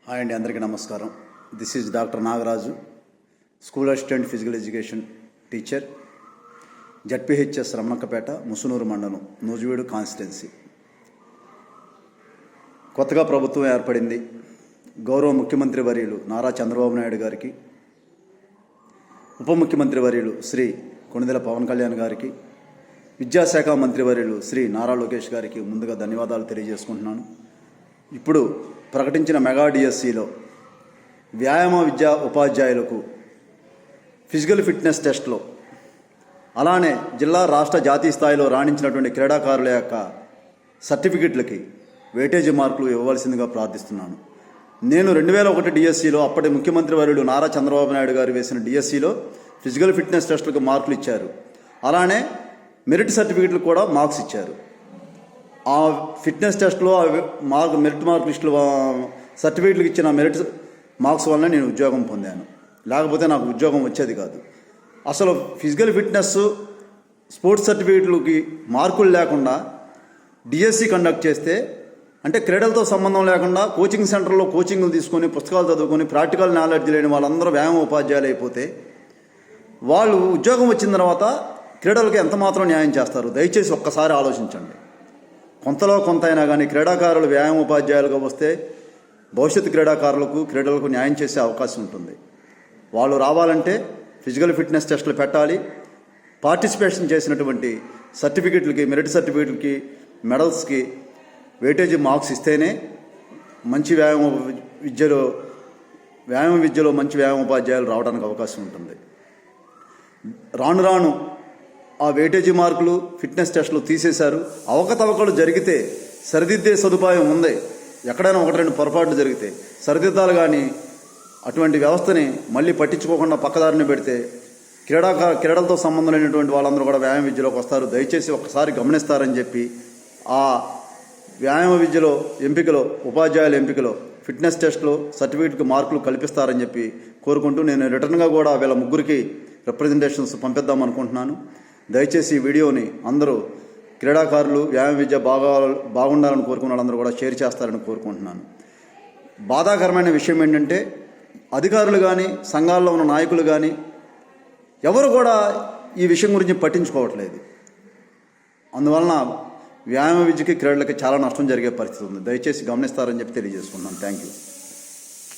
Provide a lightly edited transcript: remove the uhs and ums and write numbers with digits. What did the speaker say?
Hi అండి, అందరికీ నమస్కారం. This is doctor Nagaraju, school assistant physical education teacher, ZPHS Ramanakkapeta, Musunuru మండలం, నూజివీడు కాన్స్టిట్యున్సీ. కొత్తగా ప్రభుత్వం ఏర్పడింది. గౌరవ ముఖ్యమంత్రి వర్యులు నారా చంద్రబాబు నాయుడు గారికి, ఉప ముఖ్యమంత్రి వర్యులు శ్రీ కొణిదెల పవన్ కళ్యాణ్ గారికి, విద్యాశాఖ మంత్రి వర్యులు శ్రీ నారా లోకేష్ గారికి ముందుగా ధన్యవాదాలు తెలియజేసుకుంటున్నాను. ఇప్పుడు ప్రకటించిన మెగా డిఎస్సిలో వ్యాయామ విద్యా ఉపాధ్యాయులకు ఫిజికల్ ఫిట్నెస్ టెస్ట్లో, అలానే జిల్లా రాష్ట్ర జాతీయ స్థాయిలో రాణించినటువంటి క్రీడాకారుల యొక్క సర్టిఫికెట్లకి వెయిటేజీ మార్కులు ఇవ్వవలసిందిగా ప్రార్థిస్తున్నాను. నేను 2001 డిఎస్సిలో అప్పటి ముఖ్యమంత్రి వర్యుడు నారా చంద్రబాబు నాయుడు గారు వేసిన డిఎస్సిలో ఫిజికల్ ఫిట్నెస్ టెస్టులకు మార్కులు ఇచ్చారు. అలానే మెరిట్ సర్టిఫికెట్లు కూడా మార్క్స్ ఇచ్చారు. ఆ ఫిట్నెస్ టెస్ట్లో మెరిట్ మార్క్ లిస్టులు సర్టిఫికెట్లకు ఇచ్చిన మెరిట్ మార్క్స్ వల్ల నేను ఉద్యోగం పొందాను. లేకపోతే నాకు ఉద్యోగం వచ్చేది కాదు. అసలు ఫిజికల్ ఫిట్నెస్ స్పోర్ట్స్ సర్టిఫికెట్లకి మార్కులు లేకుండా డిఎస్సి కండక్ట్ చేస్తే, అంటే క్రీడలతో సంబంధం లేకుండా కోచింగ్ సెంటర్లో కోచింగ్లు తీసుకొని పుస్తకాలు చదువుకొని ప్రాక్టికల్ నాలెడ్జ్ లేని వాళ్ళందరూ వ్యాయామ ఉపాధ్యాయులు అయిపోతే వాళ్ళు ఉద్యోగం వచ్చిన తర్వాత క్రీడలకు ఎంత మాత్రం న్యాయం చేస్తారు? దయచేసి ఒక్కసారి ఆలోచించండి. కొంతలో కొంత అయినా కానీ క్రీడాకారులు వ్యాయామ ఉపాధ్యాయులుగా వస్తే భవిష్యత్తు క్రీడలకు న్యాయం చేసే అవకాశం ఉంటుంది. వాళ్ళు రావాలంటే ఫిజికల్ ఫిట్నెస్ టెస్టులు పెట్టాలి. పార్టిసిపేషన్ చేసినటువంటి సర్టిఫికెట్లకి, మెరిట్ సర్టిఫికెట్లకి, మెడల్స్కి వెయిటేజీ మార్క్స్ ఇస్తేనే మంచి వ్యాయామ విద్యలో మంచి వ్యాయామ ఉపాధ్యాయులు రావడానికి అవకాశం ఉంటుంది. రాను రాను ఆ వెయిటేజీ మార్కులు, ఫిట్నెస్ టెస్టులు తీసేశారు. అవకతవకలు జరిగితే సరిదిద్దే సదుపాయం ఉంది. ఎక్కడైనా 1-2 పొరపాట్లు జరిగితే సరిదిద్దాలు. కానీ అటువంటి వ్యవస్థని మళ్ళీ పట్టించుకోకుండా పక్కదారిని పెడితే క్రీడలతో సంబంధం లేనటువంటి వాళ్ళందరూ కూడా వ్యాయామ విద్యలోకి వస్తారు. దయచేసి ఒక్కసారి గమనిస్తారని చెప్పి, ఆ వ్యాయామ విద్యలో ఎంపికలో, ఉపాధ్యాయుల ఎంపికలో ఫిట్నెస్ టెస్టులో సర్టిఫికేట్కి మార్కులు కల్పిస్తారని చెప్పి కోరుకుంటూ, నేను రిటర్న్గా కూడా వీళ్ళ ముగ్గురికి రిప్రజెంటేషన్స్ పంపిద్దాం అనుకుంటున్నాను. దయచేసి ఈ వీడియోని అందరూ క్రీడాకారులు వ్యాయామ విద్య బాగుండాలని కోరుకున్న వాళ్ళందరూ కూడా షేర్ చేస్తారని కోరుకుంటున్నాను. బాధాకరమైన విషయం ఏంటంటే, అధికారులు కానీ, సంఘాల్లో ఉన్న నాయకులు కానీ ఎవరు కూడా ఈ విషయం గురించి పట్టించుకోవట్లేదు. అందువలన వ్యాయామ విద్యకి, క్రీడలకి చాలా నష్టం జరిగే పరిస్థితి ఉంది. దయచేసి గమనిస్తారని చెప్పి తెలియజేసుకుంటున్నాను. Thank you.